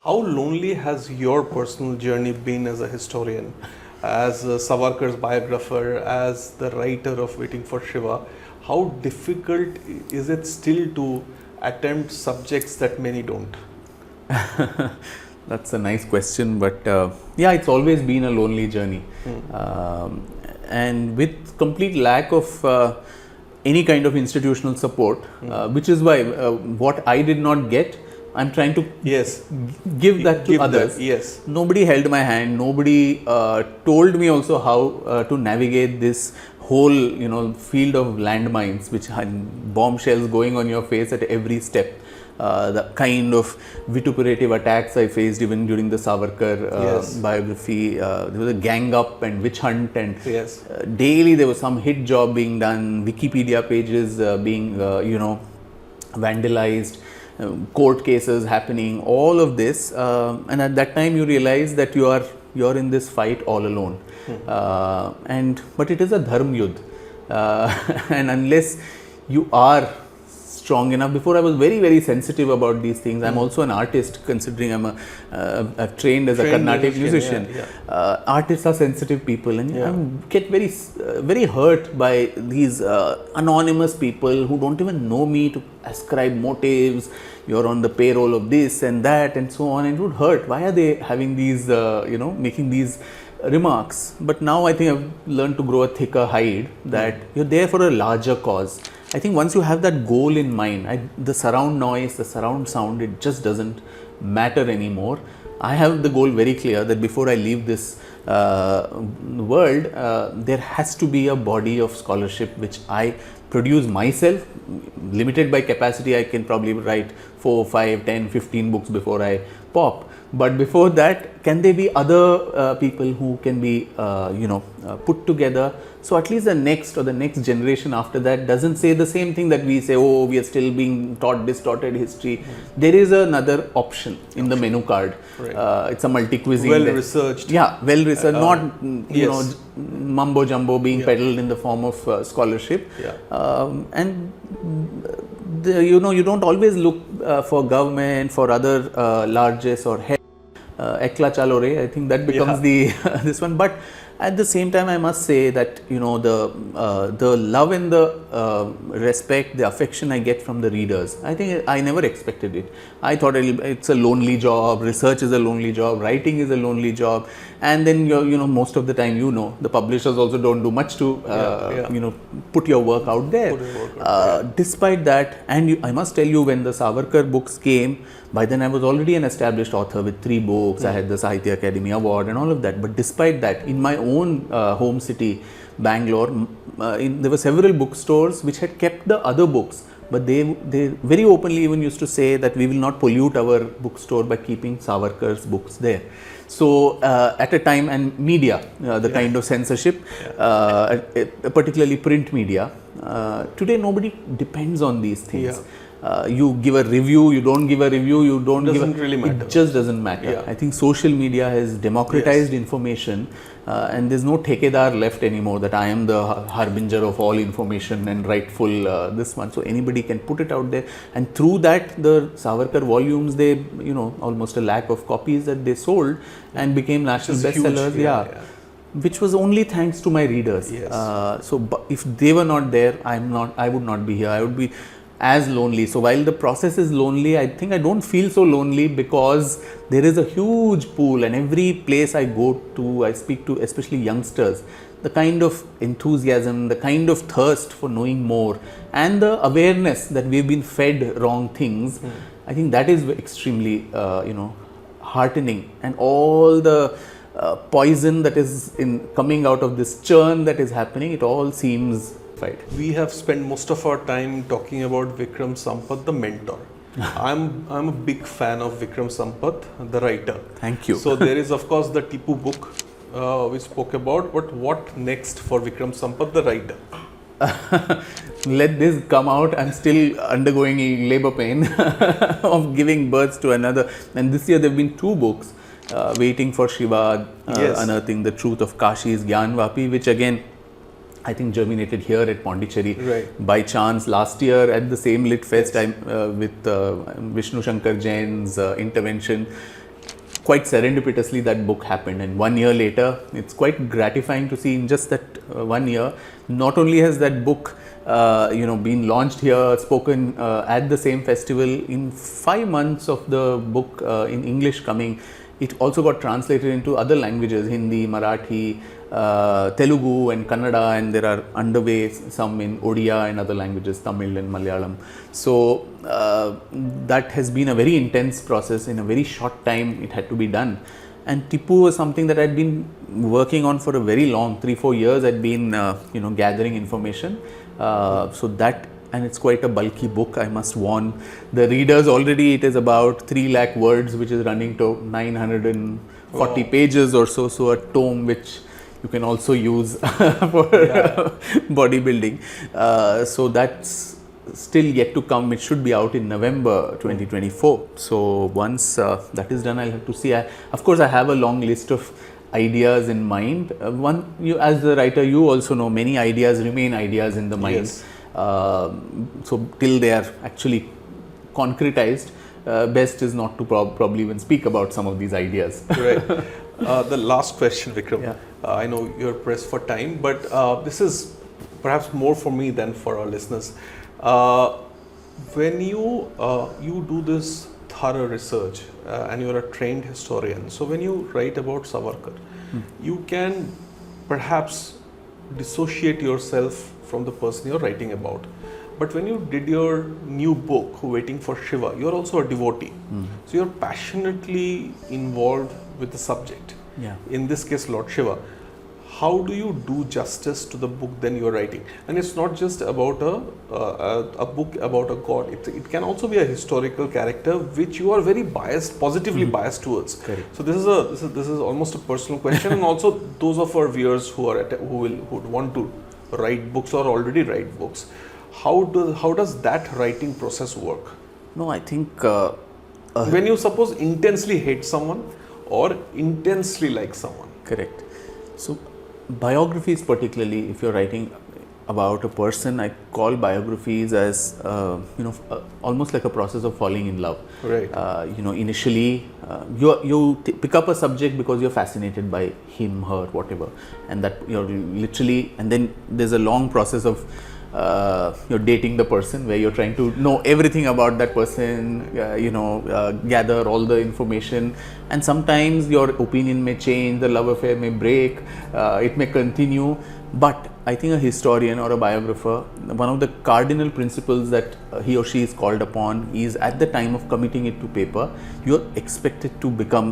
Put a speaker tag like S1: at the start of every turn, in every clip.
S1: How lonely has your personal journey been as a historian, as Savarkar's biographer, as the writer of Waiting for Shiva? How difficult is it still to attempt subjects that many don't?
S2: That's a nice question, but yeah, it's always been a lonely journey. And with complete lack of any kind of institutional support, which is why what I did not get, I'm trying to give that to others.
S1: Yes.
S2: Nobody held my hand. Nobody told me also how to navigate this whole, field of landmines, which had bombshells going on your face at every step. The kind of vituperative attacks I faced even during the Savarkar biography. There was a gang up and witch hunt, and daily there was some hit job being done, Wikipedia pages being, vandalized, court cases happening, all of this. And at that time you realize that you're in this fight all alone. But it is a dharm yudh. And unless you are strong enough. Before I was very, very sensitive about these things. I'm also an artist, considering I've trained as a Carnatic musician. Artists are sensitive people, and I get very, very hurt by these anonymous people who don't even know me to ascribe motives. You're on the payroll of this and that and so on, and it would hurt. Why are they having these, making these remarks? But now I think I've learned to grow a thicker hide, that you're there for a larger cause. I think once you have that goal in mind, the surround noise, the surround sound, it just doesn't matter anymore. I have the goal very clear that before I leave this world, there has to be a body of scholarship which I produce myself. Limited by capacity, I can probably write 4, 5, 10, 15 books before I pop. But before that, can there be other people who can be, put together? So at least the next generation after that doesn't say the same thing that we say, oh, we are still being taught distorted history. There is another option in the menu card. Right. It's a multi-cuisine.
S1: Well researched.
S2: Yeah, well researched, not, mumbo jumbo being peddled in the form of scholarship. And you don't always look for government, for other largesse or head. Ekla chalo re, I think that becomes the this one. But at the same time, I must say that the love and the respect, the affection I get from the readers, I think I never expected it. I thought it's a lonely job, research is a lonely job, writing is a lonely job, and then most of the time the publishers also don't do much to put your work out there. Despite that, and I must tell you, when the Savarkar books came, by then I was already an established author with 3 books. I had the Sahitya Academy Award and all of that. But despite that, in my own home city, Bangalore, there were several bookstores which had kept the other books. But they very openly even used to say that we will not pollute our bookstore by keeping Savarkar's books there. So at a time, and media, the kind of censorship, particularly print media, today nobody depends on these things. You give a review, you don't give a review, you don't
S1: doesn't really matter.
S2: It just doesn't matter. I think social media has democratized information, and there's no thekedar left anymore that I am the harbinger of all information and rightful this one. So anybody can put it out there, and through that, the Savarkar volumes, they almost a lakh of copies that they sold and became national bestsellers. Which was only thanks to my readers. So if they were not there, I would not be here. I would be as lonely. So while the process is lonely, I think I don't feel so lonely, because there is a huge pool, and every place I go to, I speak to, especially youngsters, the kind of enthusiasm, the kind of thirst for knowing more, and the awareness that we've been fed wrong things, I think that is extremely heartening. And all the poison that is coming out of this churn that is happening, it all seems right.
S1: We have spent most of our time talking about Vikram Sampath, the mentor. I'm a big fan of Vikram Sampath, the writer.
S2: Thank you.
S1: So there is, of course, the Tipu book we spoke about, but what next for Vikram Sampath, the writer?
S2: Let this come out. I'm still undergoing labor pain of giving birth to another. And this year there have been 2 books, Waiting for Shiva, Unearthing the Truth of Kashi's Gyanvapi, which again I think germinated here at Pondicherry by chance last year at the same Lit Fest with Vishnu Shankar Jain's intervention. quite serendipitously that book happened, and 1 year later it's quite gratifying to see in just that 1 year, not only has that book been launched here, spoken at the same festival. In 5 months of the book in English coming, it also got translated into other languages, Hindi, Marathi, Telugu and Kannada, and there are underway some in Odia and other languages, Tamil and Malayalam. So that has been a very intense process. In a very short time it had to be done. And Tipu was something that I'd been working on for a very long 3-4 years. I'd been gathering information. So that, and it's quite a bulky book, I must warn the readers already. It is about 3 lakh words, which is running to 940 pages or so. So a tome which you can also use for bodybuilding. So that's still yet to come. It should be out in November 2024. So once that is done, I'll have to see. Of course, I have a long list of ideas in mind. As the writer, you also know many ideas remain ideas in the mind.
S1: Yes.
S2: So till they are actually concretized, best is not to probably even speak about some of these ideas.
S1: Right. The last question, Vikram.
S2: Yeah.
S1: I know you're pressed for time, but this is perhaps more for me than for our listeners. When you do this thorough research and you're a trained historian, so when you write about Savarkar, you can perhaps dissociate yourself from the person you're writing about. But when you did your new book, Waiting for Shiva, you're also a devotee. So you're passionately involved with the subject.
S2: Yeah.
S1: In this case, Lord Shiva. How do you do justice to the book then you're writing? And it's not just about a book about a god. It can also be a historical character which you are very biased, positively biased towards.
S2: Correct.
S1: So this is almost a personal question, and also those of our viewers who would want to write books or already write books. How does that writing process work?
S2: No, I think
S1: When you suppose intensely hate someone or intensely like someone.
S2: correct. So biographies, particularly if you're writing about a person, I call biographies as almost like a process of falling in love.
S1: Right.
S2: Initially you pick up a subject because you're fascinated by him, her, whatever, and that you're literally, and then there's a long process of you're dating the person where you're trying to know everything about that person, gather all the information, and sometimes your opinion may change, the love affair may break, it may continue. But I think a historian or a biographer, one of the cardinal principles that he or she is called upon is, at the time of committing it to paper, you're expected to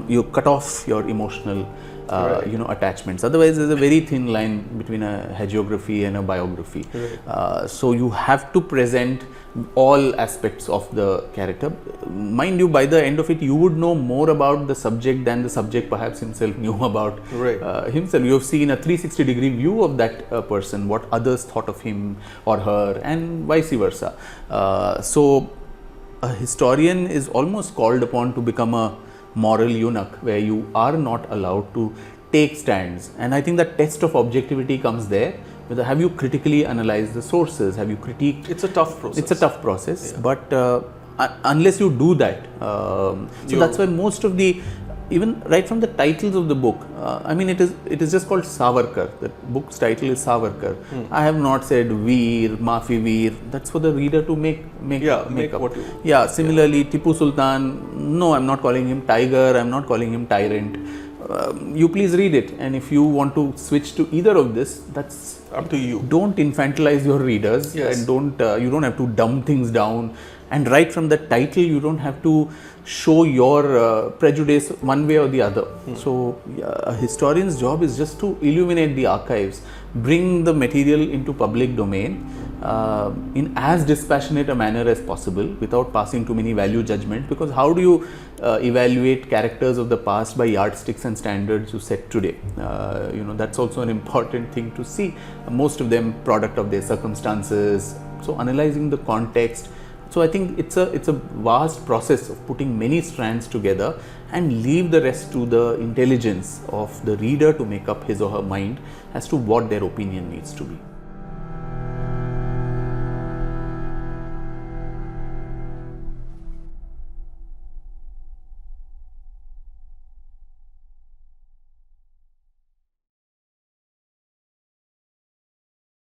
S2: you cut off your emotional attachments. Otherwise, there's a very thin line between a hagiography and a biography.
S1: Right.
S2: So you have to present all aspects of the character. Mind you, by the end of it, you would know more about the subject than the subject perhaps himself knew about himself. You have seen a 360-degree view of that person, what others thought of him or her, and vice versa. So a historian is almost called upon to become a moral eunuch, where you are not allowed to take stands. And I think that test of objectivity comes there. Have you critically analyzed the sources? Have you critiqued?
S1: It's a tough process.
S2: It's a tough process, but unless you do that, so that's why most of the, even right from the titles of the book, it is just called Savarkar. The book's title is Savarkar. I have not said Veer, Maafi Veer. That's for the reader to make up.
S1: What you,
S2: Similarly, Tipu Sultan, no, I'm not calling him tiger, I'm not calling him tyrant. You please read it, and if you want to switch to either of this, that's
S1: up to you.
S2: Don't infantilize your readers, and you don't have to dumb things down. And right from the title, you don't have to show your prejudice one way or the other. So a historian's job is just to illuminate the archives, bring the material into public domain in as dispassionate a manner as possible, without passing too many value judgments. Because how do you evaluate characters of the past by yardsticks and standards you set today? That's also an important thing to see. Most of them product of their circumstances. So analyzing the context. So I think it's a vast process of putting many strands together and leave the rest to the intelligence of the reader to make up his or her mind as to what their opinion needs to be.